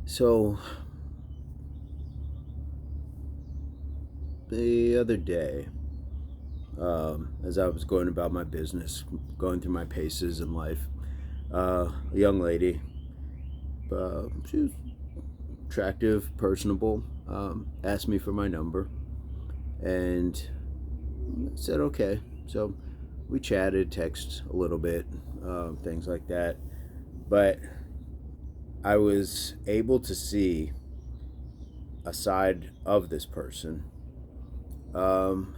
So the other day, as I was going about my business, going through my paces in life, a young lady, she was attractive, personable, asked me for my number, and I said okay. So we chatted, text a little bit, things like that. But I was able to see a side of this person um,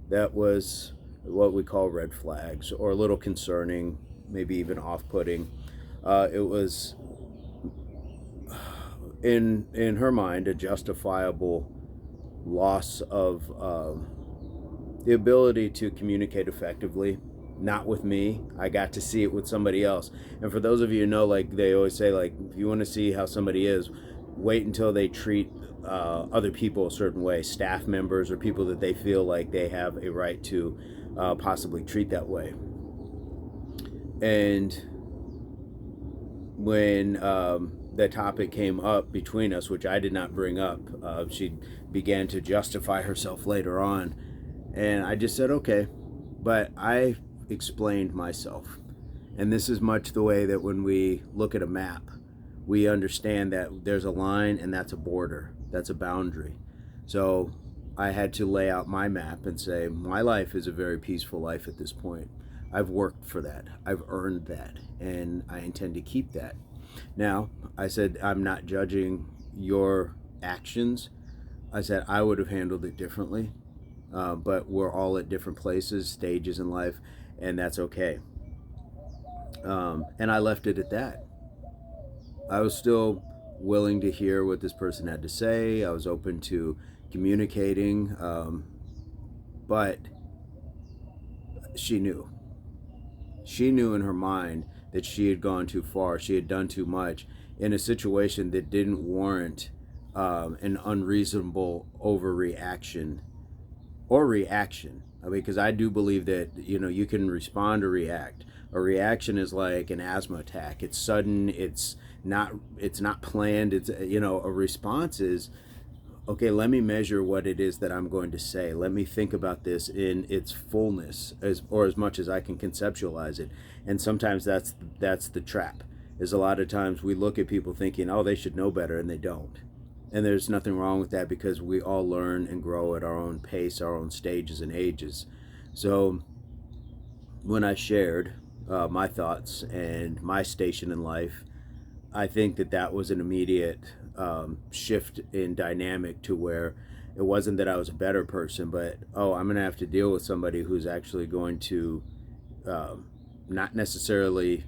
that was what we call red flags or a little concerning, maybe even off-putting. It was in her mind a justifiable loss of the ability to communicate effectively. Not with me. I got to see it with somebody else. And for those of you who know, like they always say, like if you want to see how somebody is, wait until they treat other people a certain way, staff members or people that they feel like they have a right to possibly treat that way. And when the topic came up between us, which I did not bring up, she began to justify herself later on. And I just said, okay. But I explained myself. And this is much the way that when we look at a map, we understand that there's a line and that's a border, that's a boundary. So I had to lay out my map and say, my life is a very peaceful life at this point. I've worked for that, I've earned that, and I intend to keep that. Now, I said, I'm not judging your actions. I said, I would have handled it differently, but we're all at different places, stages in life, and that's okay. And I left it at that. I was still willing to hear what this person had to say. I was open to communicating, but she knew. She knew in her mind that she had gone too far. She had done too much in a situation that didn't warrant an unreasonable overreaction or reaction. I mean, because I do believe that you can respond or react. A reaction is like an asthma attack. It's sudden. It's not planned. It's a response is okay. Let me measure what it is that I'm going to say. Let me think about this in its fullness, as much as I can conceptualize it. And sometimes that's the trap. Is a lot of times we look at people thinking, oh, they should know better, and they don't. And there's nothing wrong with that because we all learn and grow at our own pace, our own stages and ages. So when I shared my thoughts and my station in life, I think that was an immediate shift in dynamic to where it wasn't that I was a better person, but I'm going to have to deal with somebody who's actually going to not necessarily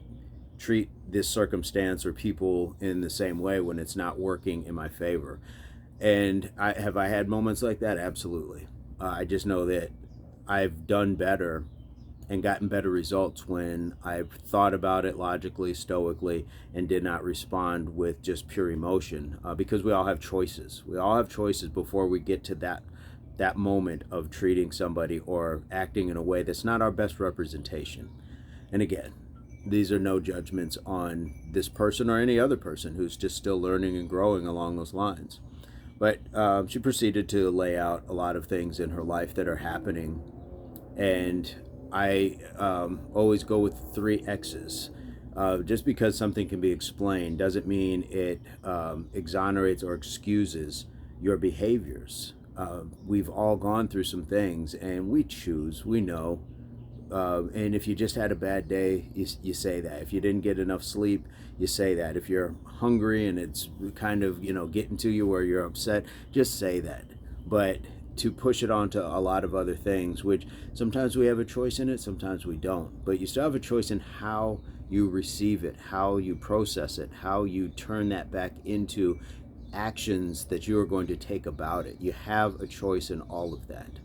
treat this circumstance or people in the same way when it's not working in my favor. And I had moments like that? Absolutely. I just know that I've done better and gotten better results when I've thought about it logically, stoically, and did not respond with just pure emotion. Because we all have choices. We all have choices before we get to that moment of treating somebody or acting in a way that's not our best representation. And again, these are no judgments on this person or any other person who's just still learning and growing along those lines. But she proceeded to lay out a lot of things in her life that are happening. And I always go with three X's. Just because something can be explained doesn't mean it exonerates or excuses your behaviors. We've all gone through some things, and we know. And if you just had a bad day, you say that. If you didn't get enough sleep, you say that. If you're hungry and it's kind of, getting to you where you're upset, just say that. But to push it onto a lot of other things, which sometimes we have a choice in it, sometimes we don't. But you still have a choice in how you receive it, how you process it, how you turn that back into actions that you are going to take about it. You have a choice in all of that.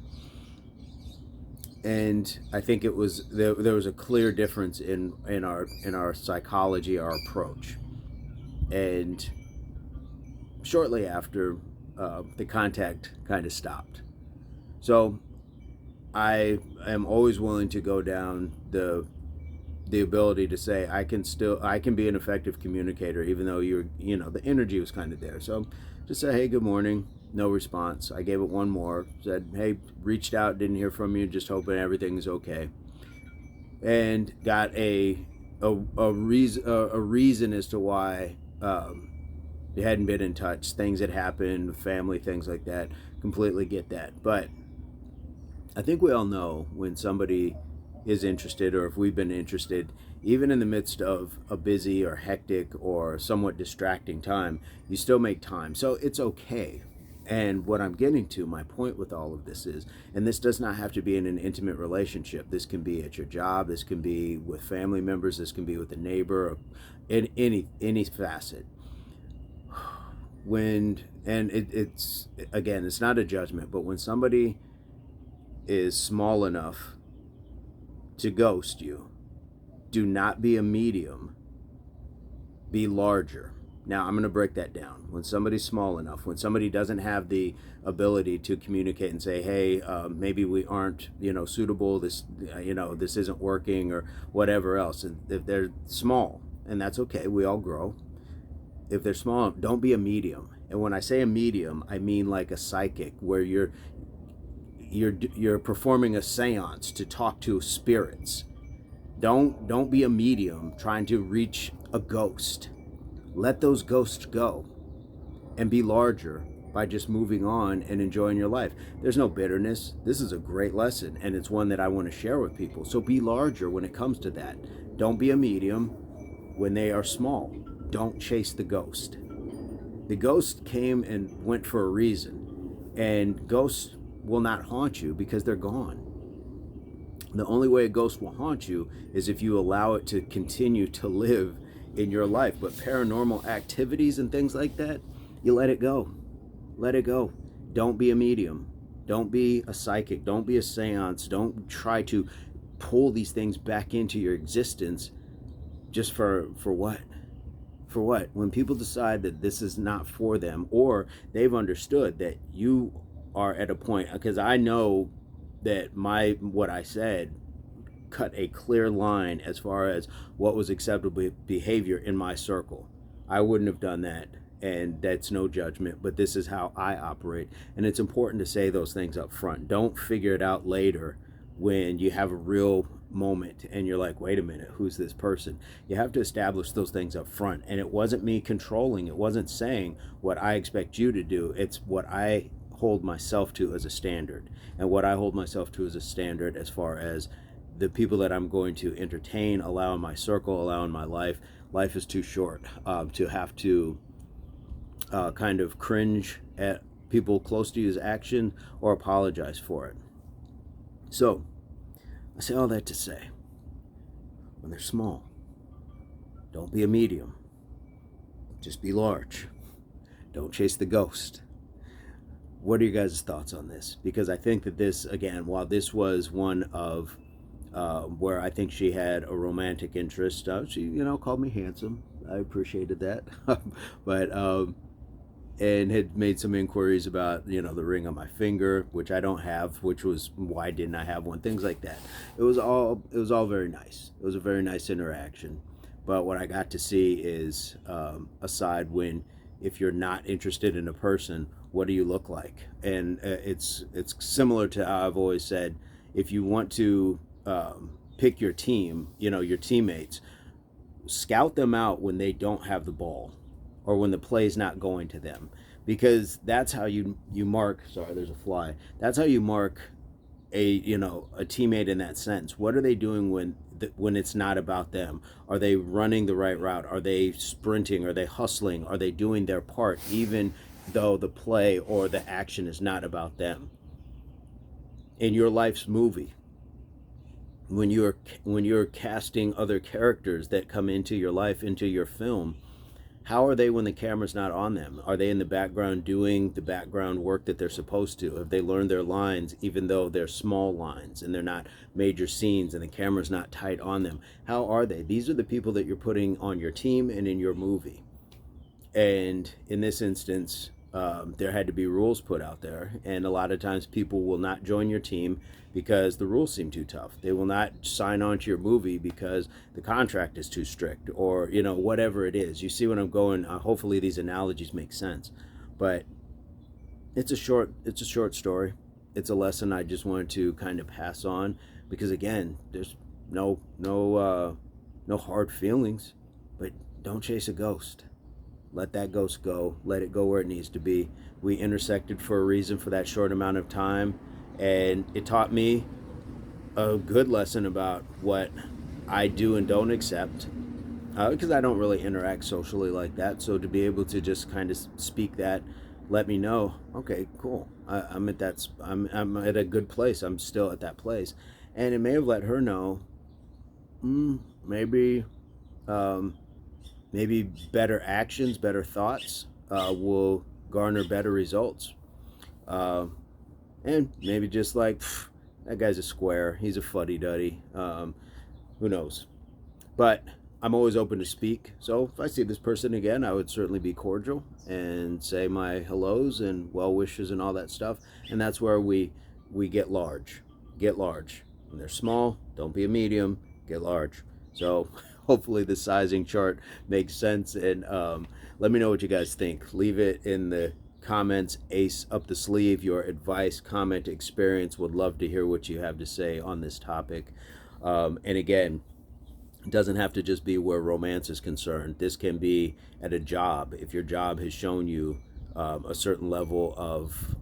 And I think there was a clear difference in our psychology, our approach. And shortly after, the contact kind of stopped. So I am always willing to go down the the ability to say I can be an effective communicator even though the energy was kind of there. So just say, hey, good morning. No response. I gave it one more. Said, hey, reached out, didn't hear from you. Just hoping everything's okay. And got a reason as to why they hadn't been in touch. Things had happened, family, things like that. Completely get that. But I think we all know when somebody is interested, or if we've been interested, even in the midst of a busy or hectic or somewhat distracting time, you still make time. So it's okay. And what I'm getting to, my point with all of this is, and this does not have to be in an intimate relationship. This can be at your job. This can be with family members. This can be with a neighbor, or in any facet. It's again, it's not a judgment, but when somebody is small enough to ghost you, do not be a medium, be larger. Now, I'm going to break that down. When somebody's small enough, when somebody doesn't have the ability to communicate and say, hey, maybe we aren't, suitable, this isn't working, or whatever else. And if they're small, and that's okay, we all grow. If they're small, don't be a medium. And when I say a medium, I mean like a psychic, where you're performing a seance to talk to spirits. Don't be a medium trying to reach a ghost. Let those ghosts go and be larger by just moving on and enjoying your life. There's no bitterness. This is a great lesson, and it's one that I want to share with people. So be larger when it comes to that. Don't be a medium when they are small. Don't chase the ghost. The ghost came and went for a reason, and ghosts will not haunt you because they're gone. The only way a ghost will haunt you is if you allow it to continue to live in your life. But paranormal activities and things like that, you let it go. Let it go. Don't be a medium. Don't be a psychic. Don't be a seance. Don't try to pull these things back into your existence just for what? For what? When people decide that this is not for them, or they've understood that you are at a point, because I know that what I said cut a clear line as far as what was acceptable behavior in my circle. I wouldn't have done that, and that's no judgment, but this is how I operate. And it's important to say those things up front. Don't figure it out later when you have a real moment and you're like, wait a minute, who's this person? You have to establish those things up front. And it wasn't me controlling. It wasn't saying what I expect you to do. It's what I hold myself to as a standard. And what I hold myself to as a standard as far as the people that I'm going to entertain, allow in my circle, allow in my life. Life is too short to have to kind of cringe at people close to you's action or apologize for it. So I say all that to say, when they're small, don't be a medium. Just be large. Don't chase the ghost. What are you guys' thoughts on this? Because I think that this, again, while this was one of where I think she had a romantic interest, she, called me handsome. I appreciated that. But and had made some inquiries about, the ring on my finger, which I don't have, which was why didn't I have one, things like that. It was all very nice. It was a very nice interaction. But what I got to see is a side when, if you're not interested in a person, what do you look like? And it's similar to how I've always said, if you want to pick your team, your teammates, scout them out when they don't have the ball, or when the play's not going to them, because that's how you mark. Sorry, there's a fly. That's how you mark a teammate in that sense. What are they doing when it's not about them? Are they running the right route? Are they sprinting? Are they hustling? Are they doing their part, even though the play or the action is not about them? In your life's movie, when you're casting other characters that come into your life, into your film, how are they when the camera's not on them? Are they in the background doing the background work that they're supposed to? Have they learned their lines, even though they're small lines and they're not major scenes and the camera's not tight on them? How are they? These are the people that you're putting on your team and in your movie. And in this instance, there had to be rules put out there, and a lot of times people will not join your team because the rules seem too tough. They will not sign on to your movie because the contract is too strict, or whatever it is. You see what I'm going? Hopefully these analogies make sense, but it's a short story. It's a lesson I just wanted to kind of pass on, because again, there's no hard feelings, but don't chase a ghost. Let that ghost go. Let it go where it needs to be. We intersected for a reason for that short amount of time, and it taught me a good lesson about what I do and don't accept, because I don't really interact socially like that. So to be able to just kind of speak that, let me know, okay, cool. I'm at that. I'm at a good place. I'm still at that place, and it may have let her know, maybe. Maybe better actions, better thoughts will garner better results. And maybe just like, that guy's a square, he's a fuddy-duddy. Who knows? But I'm always open to speak. So if I see this person again, I would certainly be cordial and say my hellos and well wishes and all that stuff. And that's where we get large. Get large. When they're small, don't be a medium, get large. So hopefully the sizing chart makes sense, and let me know what you guys think. Leave it in the comments. Ace up the sleeve, your advice, comment, experience. Would love to hear what you have to say on this topic. And again, it doesn't have to just be where romance is concerned. This can be at a job. If your job has shown you a certain level of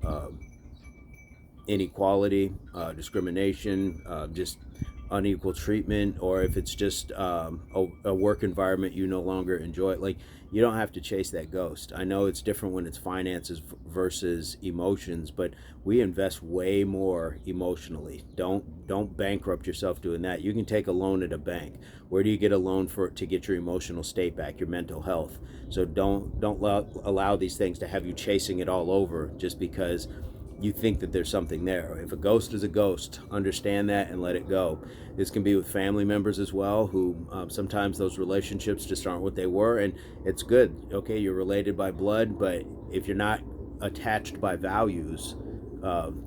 inequality, discrimination, just unequal treatment, or if it's just a work environment you no longer enjoy, like, you don't have to chase that ghost. I know it's different when it's finances versus emotions, but we invest way more emotionally. Don't bankrupt yourself doing that. You can take a loan at a bank. Where do you get a loan to get your emotional state back, your mental health? So don't allow these things to have you chasing it all over just because you think that there's something there. If a ghost is a ghost, understand that and let it go. This can be with family members as well, who sometimes those relationships just aren't what they were, and it's good. Okay, you're related by blood, but if you're not attached by values,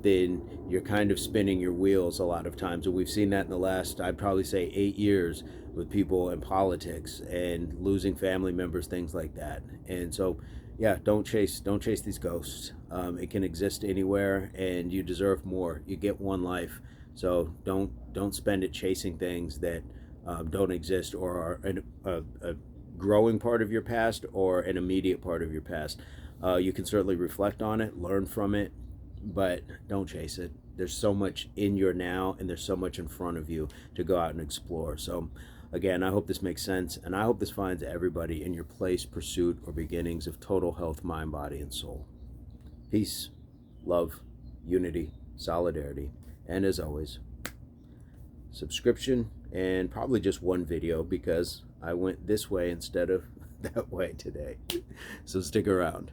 then you're kind of spinning your wheels a lot of times. And we've seen that in the last, I'd probably say, 8 years with people in politics and losing family members, things like that. And so, yeah, don't chase these ghosts. It can exist anywhere, and you deserve more. You get one life, so don't spend it chasing things that don't exist or are a growing part of your past or an immediate part of your past. You can certainly reflect on it, learn from it, but don't chase it. There's so much in your now, and there's so much in front of you to go out and explore. So again, I hope this makes sense, and I hope this finds everybody in your place, pursuit, or beginnings of total health, mind, body, and soul. Peace, love, unity, solidarity, and as always, subscription, and probably just one video because I went this way instead of that way today. So stick around.